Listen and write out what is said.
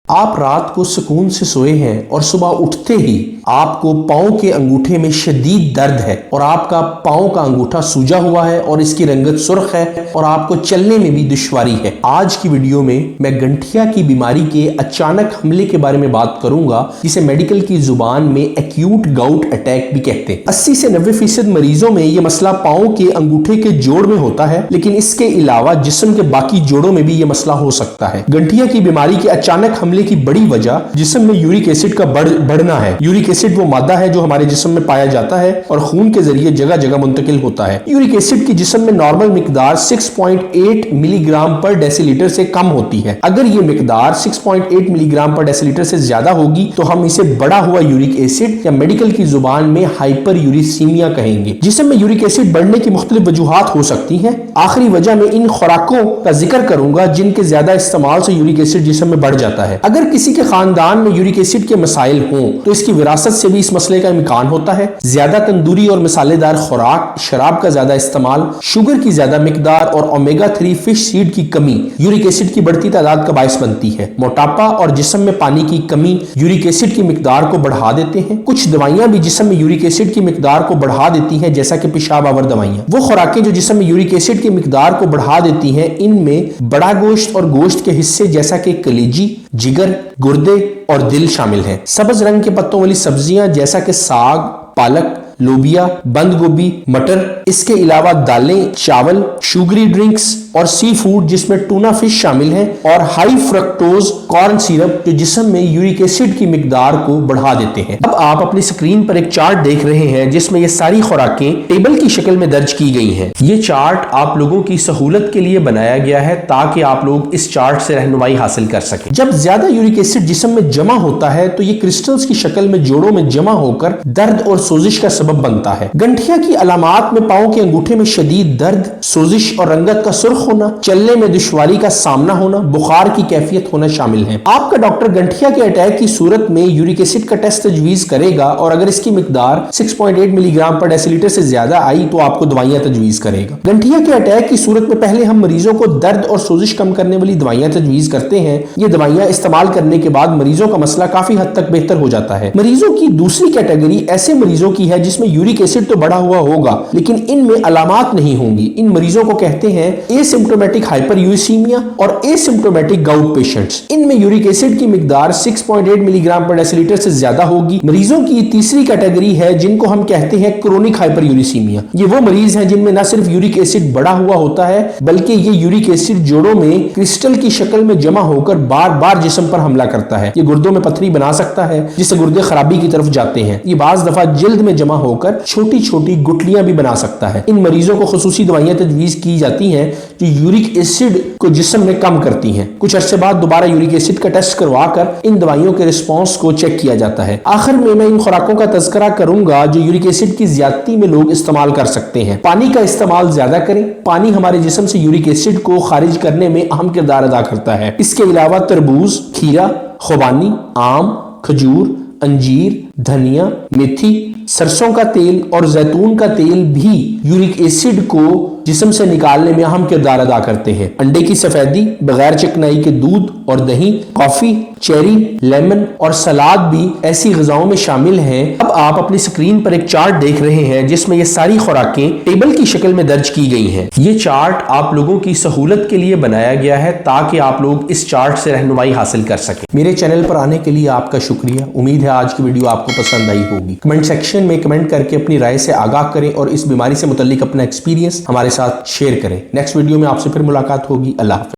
आप रात को सुकून से सोए हैं और सुबह उठते ही आपको पांव के अंगूठे में शदीद दर्द है और आपका पांव का अंगूठा सूजा हुआ है और इसकी रंगत सुर्ख है और आपको चलने में भी दुश्वारी है। आज की वीडियो में मैं गंठिया की बीमारी के अचानक हमले के बारे में बात करूंगा, जिसे मेडिकल की जुबान में एक्यूट गाउट अटैक भी कहते हैं। 80 से 90% मरीजों में यह मसला पांव के अंगूठे के जोड़ में होता है, लेकिन इसके अलावा जिस्म के बाकी जोड़ों में भी यह मसला हो सकता है। गंठिया की बीमारी के अचानक हमले की बड़ी वजह जिस्म में यूरिक एसिड का बढ़ना है। यूरिक एसिड वो मादा है जो हमारे जिस्म में पाया जाता है और खून के जरिए जगह जगह मुंतकिल होता है। यूरिक एसिड की जिस्म में नॉर्मल मिकदार 6.8 मिलीग्राम पर डेसीलीटर से कम होती है। अगर ये मिकदार 6.8 मिलीग्राम पर डेसीलीटर से ज्यादा होगी तो हम इसे बढ़ा हुआ यूरिक एसिड या मेडिकल की जुबान में हाइपर यूरिसीमिया कहेंगे। जिस्म में यूरिक एसिड बढ़ने की मुख्तलिफ वजूहात हो सकती हैं। आखिरी वजह में इन खुराकों का जिक्र करूंगा जिनके ज्यादा इस्तेमाल से यूरिक एसिड जिस्म में बढ़ जाता है। अगर किसी के खानदान में यूरिक एसिड के मसाइल हों तो इसकी विरासत से भी इस मसले का इम्कान होता है। ज्यादा तंदूरी और मसालेदार खुराक, शराब का ज्यादा इस्तेमाल, शुगर की ज्यादा मिकदार और ओमेगा 3 फिश सीड की कमी यूरिक एसिड की बढ़ती तादाद का बायस बनती है। मोटापा और जिस्म में पानी की कमी यूरिक एसिड की मिकदार को बढ़ा देते हैं। कुछ दवाइयां भी जिस्म में यूरिक एसिड की मिकदार को बढ़ा देती हैं, जैसा कि पेशाब आवर दवाइयां। वो खुराकें जो जिस्म में यूरिक एसिड की मिकदार को बढ़ा देती हैं, इनमें बड़ा गोश्त और गोश्त के हिस्से जैसा कि कलेजी, जिगर, गुर्दे और दिल शामिल हैं। सब्ज रंग के पत्तों वाली सब्जियां जैसा कि साग, पालक, लोबिया, बंद गोभी, मटर। इसके अलावा दालें, चावल, शुगरी ड्रिंक्स और सी फूड जिसमें टूना फिश शामिल है और हाई फ्रक्टोज कॉर्न सिरप जो जिस्म में यूरिक एसिड की मिकदार को बढ़ा देते हैं। अब आप अपनी स्क्रीन पर एक चार्ट देख रहे हैं जिसमें ये सारी खुराकें टेबल की शक्ल में दर्ज की गई हैं। ये चार्ट आप लोगों की सहूलत के लिए बनाया गया है ताकि आप लोग इस चार्ट से रहनुमाई हासिल कर सकें। जब ज्यादा यूरिक एसिड जिस्म में जमा होता है तो ये क्रिस्टल्स की शक्ल में जोड़ों में जमा होकर दर्द और सोजिश का सबब बनता है। गंठिया की अलामात में पांव के अंगूठे में शदीद दर्द, सोजिश और रंगत का सुर्ख होना, चलने में दुश्वारी का सामना होना, बुखार की कैफियत होना शामिल है। आपका डॉक्टर गंठिया के अटैक की सूरत में यूरिक एसिड का टेस्ट तजवीज करेगा और अगर इसकी मिकदार 6.8 मिलीग्राम पर डेसीलीटर से ज्यादा आई तो आपको दवाइयां तजवीज करेगा। गंठिया के अटैक की सूरत में पहले हम मरीजों को दर्द और सोजिश कम करने वाली दवाइयां तजवीज करते हैं। ये दवाइयां इस्तेमाल करने के बाद मरीजों का मसला काफी हद तक बेहतर हो जाता है। मरीजों की दूसरी कैटेगरी ऐसे मरीजों की है जिसमें यूरिक एसिड तो बढ़ा हुआ होगा लेकिन इनमें अलामात नहीं होंगी। इन मरीजों को कहते हैं एसिम्प्टोमेटिक हाइपर यूरिसीमिया और एसिम्प्टोमेटिक गाउट पेशेंट्स। इनमें यूरिक एसिड की मिकदार 6.8 मिलीग्राम पर डेसीलीटर से ज्यादा होगी। मरीजों की तीसरी कैटेगरी है जिनको हम कहते हैं क्रोनिक हाइपर यूरिसीमिया। ये वो मरीज हैं जिनमें न सिर्फ यूरिक एसिड बढ़ा हुआ होता है बल्कि ये यूरिक एसिड जोड़ों में क्रिस्टल की शक्ल में जमा होकर बार बार जिस्म पर हमला करता है। ये गुर्दों में पथरी बना सकता है जिससे गुर्दे खराबी की तरफ जाते हैं। ये बाज दफा जिल्द में जमा होकर छोटी छोटी गुठलियां भी बना सकता है। इन मरीजों को खुसूसी दवाइयां तजवीज की जाती हैं जो यूरिक एसिड को जिस्म में कम करती हैं। कुछ अरसे बाद दोबारा यूरिक एसिड का टेस्ट करवाकर इन दवाइयों के रिस्पांस को चेक किया जाता है। आखिर में मैं इन खुराकों का तज़किरा करूंगा जो यूरिक एसिड की ज्यादती में लोग इस्तेमाल कर सकते हैं। पानी का इस्तेमाल ज्यादा करें। पानी हमारे जिस्म से यूरिक एसिड को खारिज करने में अहम किरदार अदा करता है। इसके अलावा तरबूज, खीरा, खुबानी, आम, खजूर, अंजीर, धनिया, मेथी, सरसों का तेल और जैतून का तेल भी यूरिक एसिड को जिस्म से निकालने में अहम किरदार अदा करते हैं। अंडे की सफेदी, बगैर चिकनाई के दूध और दही, कॉफी, चेरी, लेमन और सलाद भी ऐसी ग़िज़ाओं में शामिल हैं। अब आप अपनी स्क्रीन पर एक चार्ट देख रहे हैं जिसमें ये सारी खुराकें टेबल की शक्ल में दर्ज की गई हैं। ये चार्ट आप लोगों की सहूलत के लिए बनाया गया है ताकि आप लोग इस चार्ट से रहनुमाई हासिल कर सकें। मेरे चैनल पर आने के लिए आपका शुक्रिया। उम्मीद है आज की वीडियो आपको पसंद आई होगी। कमेंट सेक्शन में कमेंट करके अपनी राय से आगाह करें और इस बीमारी से मुतल्लिक अपना एक्सपीरियंस हमारे साथ शेयर करें। नेक्स्ट वीडियो में आपसे फिर मुलाकात होगी। अल्लाह हाफ़िज़।